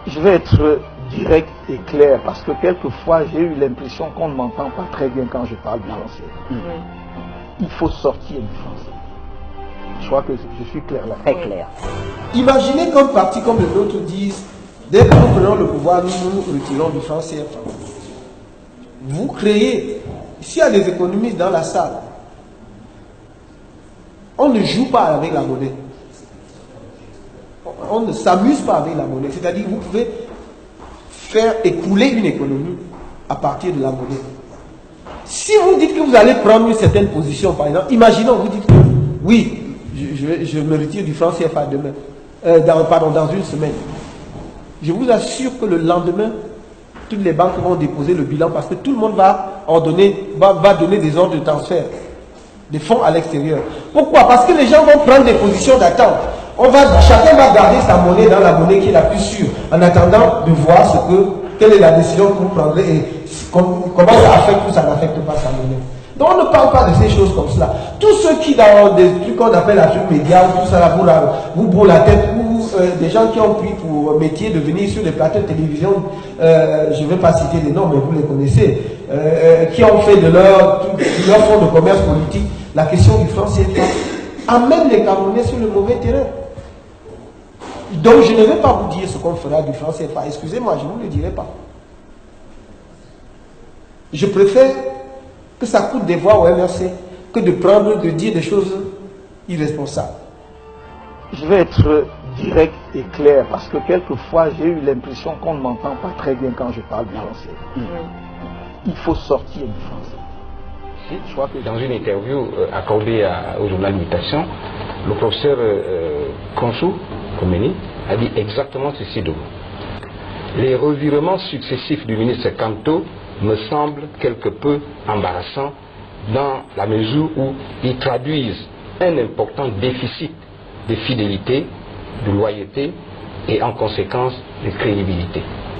Je vais être direct et clair parce que quelquefois j'ai eu l'impression qu'on ne m'entend pas très bien quand je parle du français. Il faut sortir du français. Je crois que je suis clair là. Très clair. Imaginez qu'un parti comme le nôtre dise, dès que nous prenons le pouvoir, nous retirons du franc CFA. Vous créez, s'il y a des économistes dans la salle, on ne joue pas avec la monnaie. On ne s'amuse pas avec la monnaie. C'est-à-dire que vous pouvez faire écouler une économie à partir de la monnaie. Si vous dites que vous allez prendre une certaine position, par exemple, imaginons, vous dites que oui, je me retire du franc CFA demain, dans une semaine. Je vous assure que le lendemain, toutes les banques vont déposer le bilan parce que tout le monde va donner des ordres de transfert, des fonds à l'extérieur. Pourquoi? Parce que les gens vont prendre des positions d'attente. Chacun va garder sa monnaie dans la monnaie qui est la plus sûre, en attendant de voir quelle est la décision que vous prendrez et comment ça affecte ou ça n'affecte pas sa monnaie. Donc on ne parle pas de ces choses comme cela. Tous ceux qui dans des trucs qu'on appelle la truc média, tout ça là, vous bourrent la tête, ou des gens qui ont pris pour métier de venir sur des plateaux de télévision, je ne vais pas citer les noms, mais vous les connaissez, qui ont fait de leur fonds de commerce politique la question du franc CFA, amène les Camerounais sur le mauvais terrain. Donc je ne vais pas vous dire ce qu'on fera du franc CFA, excusez-moi, je ne vous le dirai pas. Je préfère que ça coûte des voix au MRC que de dire des choses irresponsables. Je vais être direct et clair parce que quelquefois j'ai eu l'impression qu'on ne m'entend pas très bien quand je parle du français. Il faut sortir du français. Je crois que dans une interview accordée au journal Mutation, le professeur Konsou Komeni a dit exactement ceci de vous. Les revirements successifs du ministre Kanto me semblent quelque peu embarrassants dans la mesure où ils traduisent un important déficit de fidélité, de loyauté et en conséquence de crédibilité.